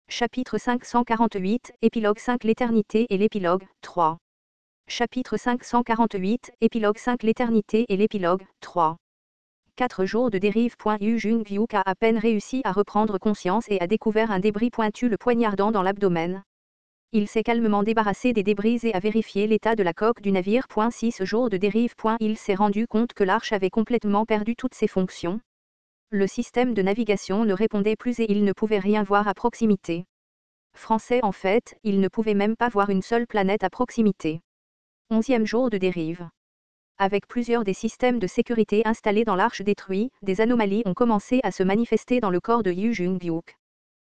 Chapitre 548, Épilogue 5 L'éternité et l'épilogue, 3. Chapitre 548, Épilogue 5 L'éternité et l'épilogue, 3. 4 jours de dérive. Yu Jung-Hyuk a à peine réussi à reprendre conscience et a découvert un débris pointu le poignardant dans l'abdomen. Il s'est calmement débarrassé des débris et a vérifié l'état de la coque du navire. 6 jours de dérive. Il s'est rendu compte que l'arche avait complètement perdu toutes ses fonctions. Le système de navigation ne répondait plus et il ne pouvait rien voir à proximité. Français en fait, il ne pouvait même pas voir une seule planète à proximité. 11e jour de dérive. Avec plusieurs des systèmes de sécurité installés dans l'arche détruits, des anomalies ont commencé à se manifester dans le corps de Yu Jung-Hyuk.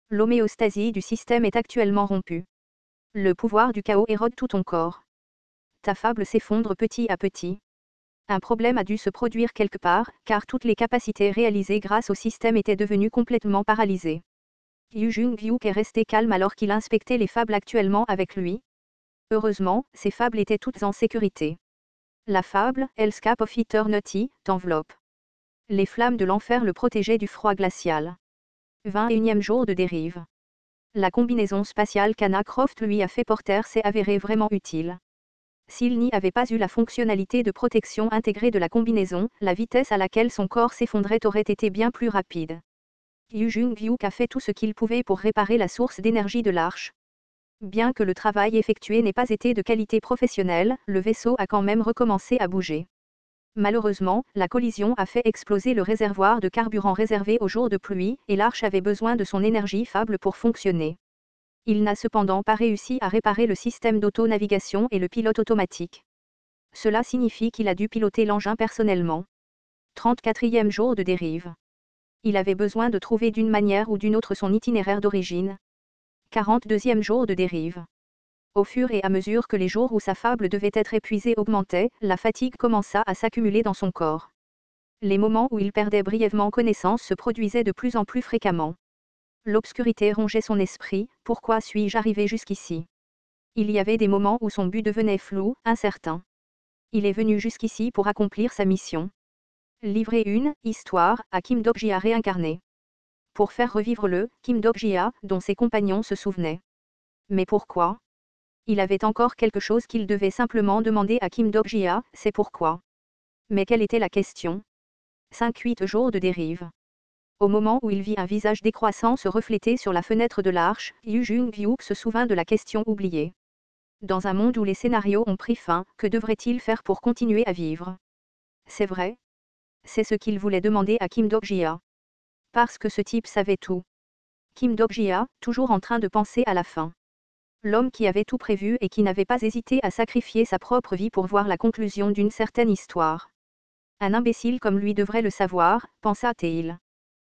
L'homéostasie du système est actuellement rompue. Le pouvoir du chaos érode tout ton corps. Ta fable s'effondre petit à petit. Un problème a dû se produire quelque part, car toutes les capacités réalisées grâce au système étaient devenues complètement paralysées. Yu Jung-Hyuk est resté calme alors qu'il inspectait les fables actuellement avec lui. Heureusement, ces fables étaient toutes en sécurité. La fable, Hellscape of Eternity, t'enveloppe. Les flammes de l'enfer le protégeaient du froid glacial. 21e jour de dérive. La combinaison spatiale qu'Anna Croft lui a fait porter s'est avérée vraiment utile. S'il n'y avait pas eu la fonctionnalité de protection intégrée de la combinaison, la vitesse à laquelle son corps s'effondrait aurait été bien plus rapide. Yu Jung-Hyuk a fait tout ce qu'il pouvait pour réparer la source d'énergie de l'arche. Bien que le travail effectué n'ait pas été de qualité professionnelle, le vaisseau a quand même recommencé à bouger. Malheureusement, la collision a fait exploser le réservoir de carburant réservé aux jours de pluie, et l'arche avait besoin de son énergie faible pour fonctionner. Il n'a cependant pas réussi à réparer le système d'auto-navigation et le pilote automatique. Cela signifie qu'il a dû piloter l'engin personnellement. 34e jour de dérive. Il avait besoin de trouver d'une manière ou d'une autre son itinéraire d'origine. 42e jour de dérive. Au fur et à mesure que les jours où sa fable devait être épuisée augmentaient, la fatigue commença à s'accumuler dans son corps. Les moments où il perdait brièvement connaissance se produisaient de plus en plus fréquemment. L'obscurité rongeait son esprit, pourquoi suis-je arrivé jusqu'ici? Il y avait des moments où son but devenait flou, incertain. Il est venu jusqu'ici pour accomplir sa mission. Livrer une histoire à Kim Dok-jia réincarné. Pour faire revivre le Kim Dok-jia dont ses compagnons se souvenaient. Mais pourquoi? Il avait encore quelque chose qu'il devait simplement demander à Kim Dok-jia, c'est pourquoi. Mais quelle était la question? 5-8 jours de dérive. Au moment où il vit un visage décroissant se refléter sur la fenêtre de l'arche, Yu Jung-Hyuk se souvint de la question oubliée. Dans un monde où les scénarios ont pris fin, que devrait-il faire pour continuer à vivre? C'est vrai. C'est ce qu'il voulait demander à Kim Dok-jia. Parce que ce type savait tout. Kim Dok-jia, toujours en train de penser à la fin. L'homme qui avait tout prévu et qui n'avait pas hésité à sacrifier sa propre vie pour voir la conclusion d'une certaine histoire. Un imbécile comme lui devrait le savoir, pensa-t-il.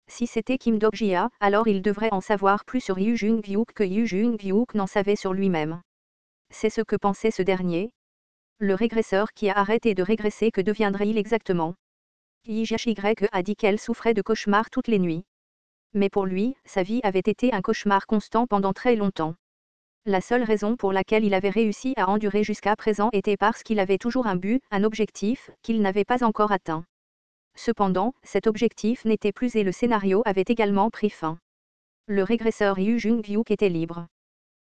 Si c'était Kim Dok-jia, alors il devrait en savoir plus sur Yu Jung-Hyuk que Yu Jung-Hyuk n'en savait sur lui-même. C'est ce que pensait ce dernier. Le régresseur qui a arrêté de régresser, que deviendrait-il exactement? YHY a dit qu'elle souffrait de cauchemars toutes les nuits. Mais pour lui, sa vie avait été un cauchemar constant pendant très longtemps. La seule raison pour laquelle il avait réussi à endurer jusqu'à présent était parce qu'il avait toujours un but, un objectif, qu'il n'avait pas encore atteint. Cependant, cet objectif n'était plus et le scénario avait également pris fin. Le régresseur Yu Jung-Hyuk était libre.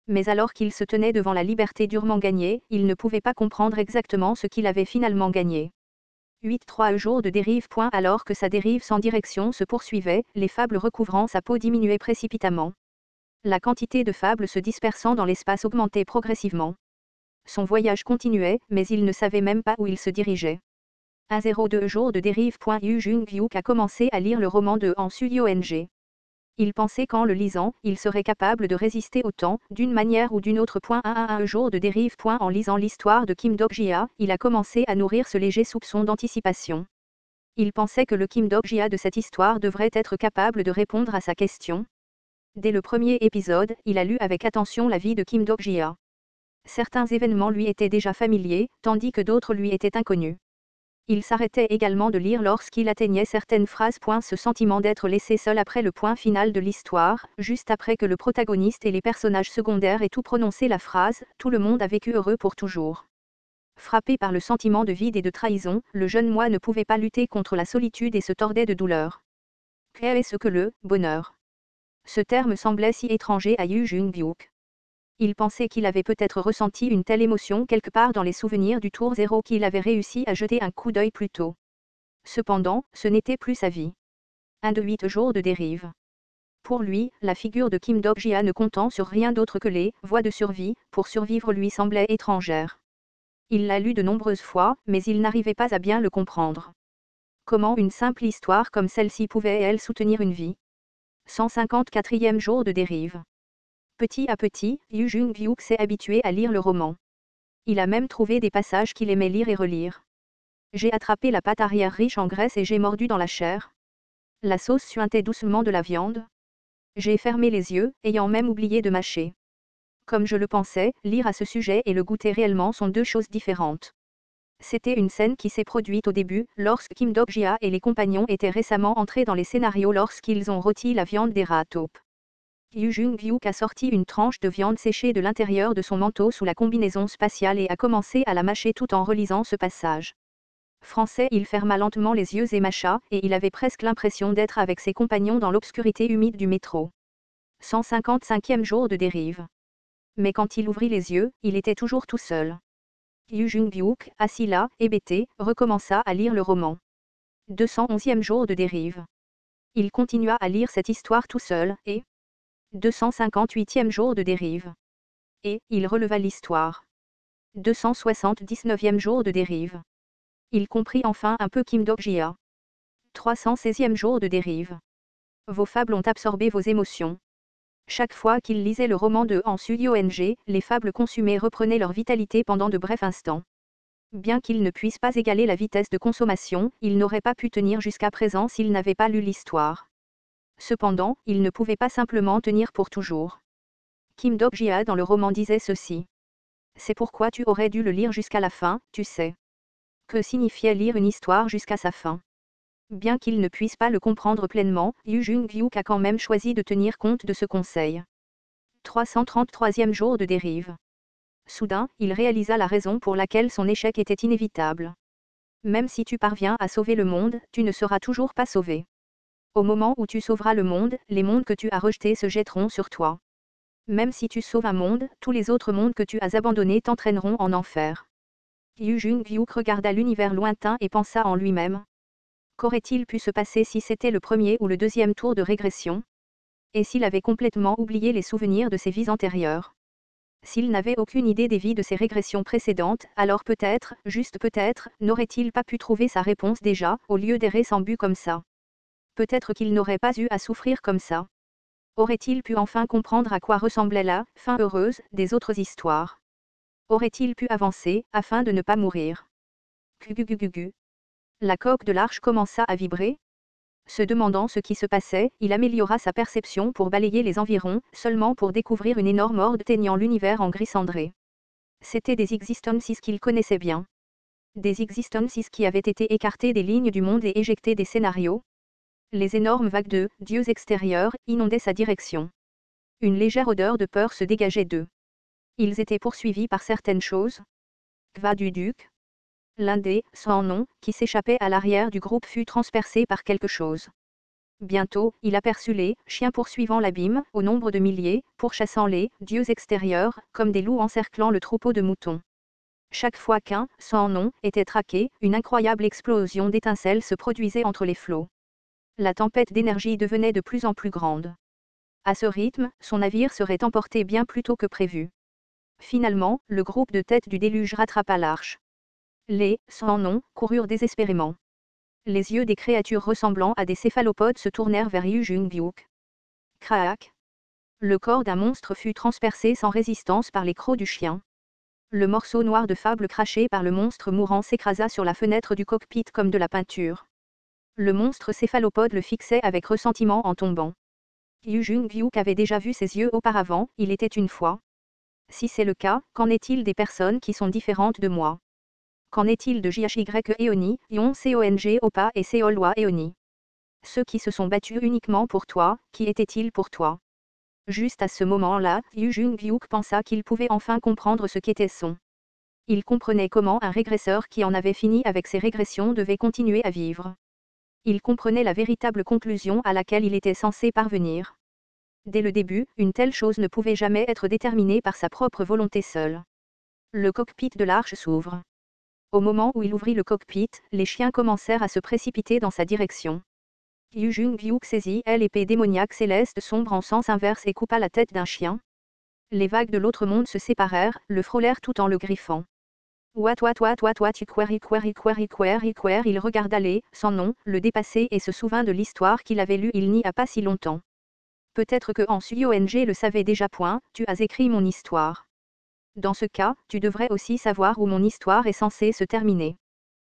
Mais alors qu'il se tenait devant la liberté durement gagnée, il ne pouvait pas comprendre exactement ce qu'il avait finalement gagné. 8-3 jours de dérive. Alors que sa dérive sans direction se poursuivait, les fables recouvrant sa peau diminuaient précipitamment. La quantité de fables se dispersant dans l'espace augmentait progressivement. Son voyage continuait, mais il ne savait même pas où il se dirigeait. 1-0-2 jours de dérive. Yu Jung-Hyuk a commencé à lire le roman de Han Suyong. Il pensait qu'en le lisant, il serait capable de résister au temps, d'une manière ou d'une autre. 1-1-1 jour de dérive. En lisant l'histoire de Kim Dok-jia, il a commencé à nourrir ce léger soupçon d'anticipation. Il pensait que le Kim Dok-jia de cette histoire devrait être capable de répondre à sa question. Dès le premier épisode, il a lu avec attention la vie de Kim Dok-jia. Certains événements lui étaient déjà familiers, tandis que d'autres lui étaient inconnus. Il s'arrêtait également de lire lorsqu'il atteignait certaines phrases. Ce sentiment d'être laissé seul après le point final de l'histoire, juste après que le protagoniste et les personnages secondaires aient tout prononcé la phrase « Tout le monde a vécu heureux pour toujours ». Frappé par le sentiment de vide et de trahison, le jeune moi ne pouvait pas lutter contre la solitude et se tordait de douleur. Qu'est-ce que le bonheur? Ce terme semblait si étranger à Yu Jung-byuk. Il pensait qu'il avait peut-être ressenti une telle émotion quelque part dans les souvenirs du tour 0 qu'il avait réussi à jeter un coup d'œil plus tôt. Cependant, ce n'était plus sa vie. Un de 8 jours de dérive. Pour lui, la figure de Kim Dok-jia ne comptant sur rien d'autre que les voies de survie, pour survivre lui semblait étrangère. Il l'a lu de nombreuses fois, mais il n'arrivait pas à bien le comprendre. Comment une simple histoire comme celle-ci pouvait-elle soutenir une vie? 154e jour de dérive. Petit à petit, Yu Jung-byuk s'est habitué à lire le roman. Il a même trouvé des passages qu'il aimait lire et relire. J'ai attrapé la pâte arrière riche en graisse et j'ai mordu dans la chair. La sauce suintait doucement de la viande. J'ai fermé les yeux, ayant même oublié de mâcher. Comme je le pensais, lire à ce sujet et le goûter réellement sont deux choses différentes. C'était une scène qui s'est produite au début, lorsque Kim Dok-jia et les compagnons étaient récemment entrés dans les scénarios lorsqu'ils ont rôti la viande des rats à taupes. Yu Jung-byuk a sorti une tranche de viande séchée de l'intérieur de son manteau sous la combinaison spatiale et a commencé à la mâcher tout en relisant ce passage. Français, il ferma lentement les yeux et mâcha, et il avait presque l'impression d'être avec ses compagnons dans l'obscurité humide du métro. 155e jour de dérive. Mais quand il ouvrit les yeux, il était toujours tout seul. Yu Jung-byuk, assis là, hébété, recommença à lire le roman. 211e jour de dérive. Il continua à lire cette histoire tout seul, et 258e jour de dérive. Et, il releva l'histoire. 279e jour de dérive. Il comprit enfin un peu Kim Dok-jia. 316e jour de dérive. Vos fables ont absorbé vos émotions. Chaque fois qu'il lisait le roman de Han Suyong, les fables consumées reprenaient leur vitalité pendant de brefs instants. Bien qu'il ne puisse pas égaler la vitesse de consommation, il n'aurait pas pu tenir jusqu'à présent s'il n'avait pas lu l'histoire. Cependant, il ne pouvait pas simplement tenir pour toujours. Kim Dok-jia dans le roman disait ceci. C'est pourquoi tu aurais dû le lire jusqu'à la fin, tu sais. Que signifiait lire une histoire jusqu'à sa fin? Bien qu'il ne puisse pas le comprendre pleinement, Yu Jung-byuk a quand même choisi de tenir compte de ce conseil. 333e jour de dérive. Soudain, il réalisa la raison pour laquelle son échec était inévitable. Même si tu parviens à sauver le monde, tu ne seras toujours pas sauvé. Au moment où tu sauveras le monde, les mondes que tu as rejetés se jetteront sur toi. Même si tu sauves un monde, tous les autres mondes que tu as abandonnés t'entraîneront en enfer. Yu Jung-byuk regarda l'univers lointain et pensa en lui-même. Qu'aurait-il pu se passer si c'était le premier ou le deuxième tour de régression? Et s'il avait complètement oublié les souvenirs de ses vies antérieures? S'il n'avait aucune idée des vies de ses régressions précédentes, alors peut-être, juste peut-être, n'aurait-il pas pu trouver sa réponse déjà, au lieu d'errer sans but comme ça? Peut-être qu'il n'aurait pas eu à souffrir comme ça. Aurait-il pu enfin comprendre à quoi ressemblait la fin heureuse des autres histoires? Aurait-il pu avancer, afin de ne pas mourir? Gugugugugu. La coque de l'arche commença à vibrer. Se demandant ce qui se passait, il améliora sa perception pour balayer les environs, seulement pour découvrir une énorme horde teignant l'univers en gris cendré. C'étaient des existences qu'il connaissait bien. Des existences qui avaient été écartées des lignes du monde et éjectées des scénarios. Les énormes vagues de dieux extérieurs inondaient sa direction. Une légère odeur de peur se dégageait d'eux. Ils étaient poursuivis par certaines choses. Kva du duc. L'un des, sans nom, qui s'échappait à l'arrière du groupe fut transpercé par quelque chose. Bientôt, il aperçut les chiens poursuivant l'abîme, au nombre de milliers, pourchassant les dieux extérieurs, comme des loups encerclant le troupeau de moutons. Chaque fois qu'un, sans nom, était traqué, une incroyable explosion d'étincelles se produisait entre les flots. La tempête d'énergie devenait de plus en plus grande. À ce rythme, son navire serait emporté bien plus tôt que prévu. Finalement, le groupe de têtes du déluge rattrapa l'arche. Les sans nom coururent désespérément. Les yeux des créatures ressemblant à des céphalopodes se tournèrent vers Yu Jung-byuk. Crac. Le corps d'un monstre fut transpercé sans résistance par les crocs du chien. Le morceau noir de fable craché par le monstre mourant s'écrasa sur la fenêtre du cockpit comme de la peinture. Le monstre céphalopode le fixait avec ressentiment en tombant. Yu Jung-byuk avait déjà vu ses yeux auparavant, il était une fois. Si c'est le cas, qu'en est-il des personnes qui sont différentes de moi? Qu'en est-il de JHY Eoni, Yon Cong Opa et Seolwa Eoni? Ceux qui se sont battus uniquement pour toi, qui étaient-ils pour toi? Juste à ce moment-là, Yu Jung-byuk pensa qu'il pouvait enfin comprendre ce qu'était son. Il comprenait comment un régresseur qui en avait fini avec ses régressions devait continuer à vivre. Il comprenait la véritable conclusion à laquelle il était censé parvenir. Dès le début, une telle chose ne pouvait jamais être déterminée par sa propre volonté seule. Le cockpit de l'arche s'ouvre. Au moment où il ouvrit le cockpit, les chiens commencèrent à se précipiter dans sa direction. Yu Jung-gyuk saisit l'épée démoniaque céleste sombre en sens inverse et coupa la tête d'un chien. Les vagues de l'autre monde se séparèrent, le frôlèrent tout en le griffant. What, tu query, il regarda les, sans nom, le dépasser et se souvint de l'histoire qu'il avait lue il n'y a pas si longtemps. Peut-être que en Suyong le savait déjà point, tu as écrit mon histoire. Dans ce cas, tu devrais aussi savoir où mon histoire est censée se terminer.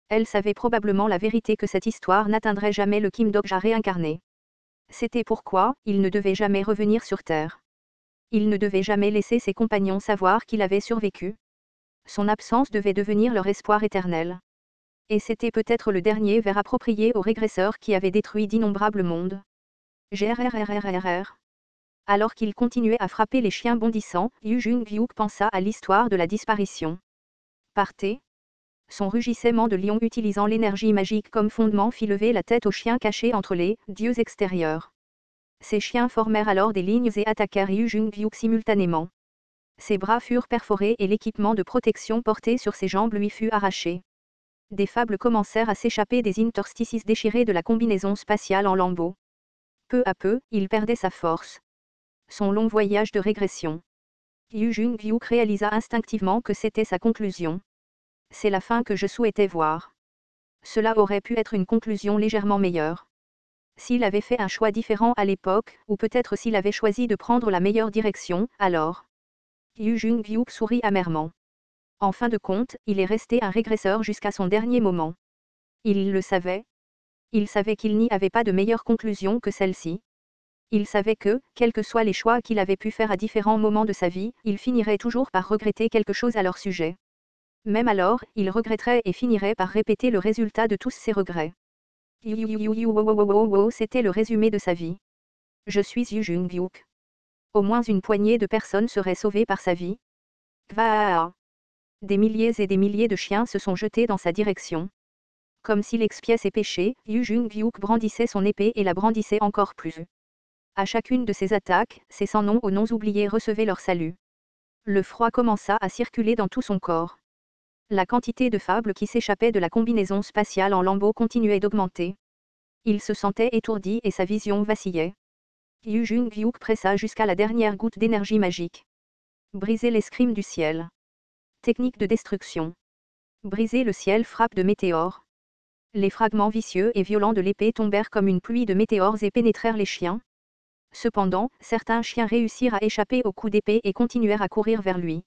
Elle savait probablement la vérité que cette histoire n'atteindrait jamais le Kim Dokja réincarné. C'était pourquoi, il ne devait jamais revenir sur Terre. Il ne devait jamais laisser ses compagnons savoir qu'il avait survécu. Son absence devait devenir leur espoir éternel. Et c'était peut-être le dernier vers approprié aux régresseurs qui avaient détruit d'innombrables mondes. Grrrrrrr. Alors qu'il continuait à frapper les chiens bondissants, Yu Jung-gyuk pensa à l'histoire de la disparition. Partez. Son rugissement de lion utilisant l'énergie magique comme fondement fit lever la tête aux chiens cachés entre les dieux extérieurs. Ces chiens formèrent alors des lignes et attaquèrent Yu Jung-gyuk simultanément. Ses bras furent perforés et l'équipement de protection porté sur ses jambes lui fut arraché. Des fables commencèrent à s'échapper des interstices déchirés de la combinaison spatiale en lambeaux. Peu à peu, il perdait sa force. Son long voyage de régression. Yu Jung-gyuk réalisa instinctivement que c'était sa conclusion. C'est la fin que je souhaitais voir. Cela aurait pu être une conclusion légèrement meilleure. S'il avait fait un choix différent à l'époque, ou peut-être s'il avait choisi de prendre la meilleure direction, alors. Yu Jung-gyuk sourit amèrement. En fin de compte, il est resté un régresseur jusqu'à son dernier moment. Il le savait. Il savait qu'il n'y avait pas de meilleure conclusion que celle-ci. Il savait que, quels que soient les choix qu'il avait pu faire à différents moments de sa vie, il finirait toujours par regretter quelque chose à leur sujet. Même alors, il regretterait et finirait par répéter le résultat de tous ses regrets. C'était le résumé de sa vie. Je suis Yu Jung-gyuk. Au moins une poignée de personnes seraient sauvées par sa vie. Kvaa. Des milliers et des milliers de chiens se sont jetés dans sa direction. Comme s'il expiait ses péchés, Yu Jung-gyuk brandissait son épée et la brandissait encore plus. À chacune de ces attaques, ses sans noms aux noms oubliés recevaient leur salut. Le froid commença à circuler dans tout son corps. La quantité de fables qui s'échappaient de la combinaison spatiale en lambeaux continuait d'augmenter. Il se sentait étourdi et sa vision vacillait. Yu Jung-gyuk pressa jusqu'à la dernière goutte d'énergie magique. Briser l'escrime du ciel. Technique de destruction. Briser le ciel frappe de météores. Les fragments vicieux et violents de l'épée tombèrent comme une pluie de météores et pénétrèrent les chiens. Cependant, certains chiens réussirent à échapper au coup d'épée et continuèrent à courir vers lui.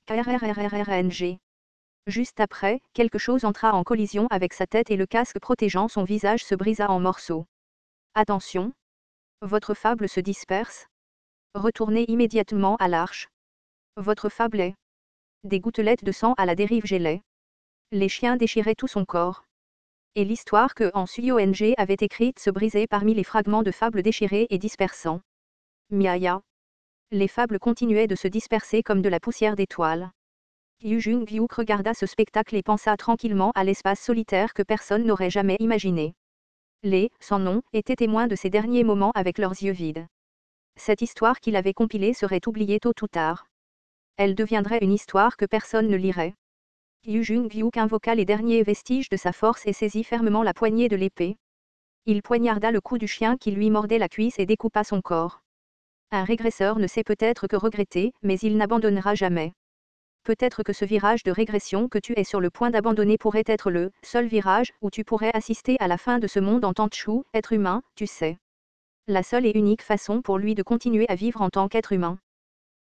KRRRRNG. Juste après, quelque chose entra en collision avec sa tête et le casque protégeant son visage se brisa en morceaux. Attention! Votre fable se disperse. Retournez immédiatement à l'arche. Votre fable est. Des gouttelettes de sang à la dérive gelaient. Les chiens déchiraient tout son corps. Et l'histoire que en Suyong avait écrite se brisait parmi les fragments de fables déchirés et dispersants. Miaya. Les fables continuaient de se disperser comme de la poussière d'étoiles. Yu Jung-gyuk regarda ce spectacle et pensa tranquillement à l'espace solitaire que personne n'aurait jamais imaginé. Les, sans nom, étaient témoins de ces derniers moments avec leurs yeux vides. Cette histoire qu'il avait compilée serait oubliée tôt ou tard. Elle deviendrait une histoire que personne ne lirait. Yu Jung-gyuk invoqua les derniers vestiges de sa force et saisit fermement la poignée de l'épée. Il poignarda le cou du chien qui lui mordait la cuisse et découpa son corps. Un régresseur ne sait peut-être que regretter, mais il n'abandonnera jamais. Peut-être que ce virage de régression que tu es sur le point d'abandonner pourrait être le seul virage où tu pourrais assister à la fin de ce monde en tant que être humain, tu sais. La seule et unique façon pour lui de continuer à vivre en tant qu'être humain.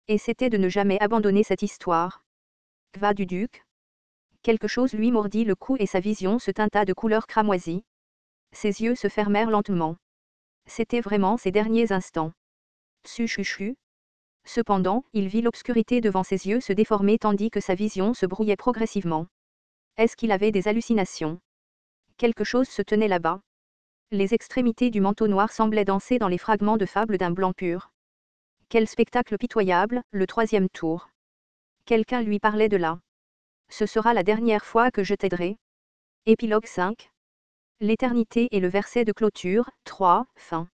Et c'était de ne jamais abandonner cette histoire. Kva du duc. Quelque chose lui mordit le cou et sa vision se teinta de couleur cramoisie. Ses yeux se fermèrent lentement. C'était vraiment ses derniers instants. Tsuchuchu. Cependant, il vit l'obscurité devant ses yeux se déformer tandis que sa vision se brouillait progressivement. Est-ce qu'il avait des hallucinations? Quelque chose se tenait là-bas. Les extrémités du manteau noir semblaient danser dans les fragments de fable d'un blanc pur. Quel spectacle pitoyable, le troisième tour. Quelqu'un lui parlait de là. Ce sera la dernière fois que je t'aiderai. Épilogue 5. L'éternité et le verset de clôture, 3, fin.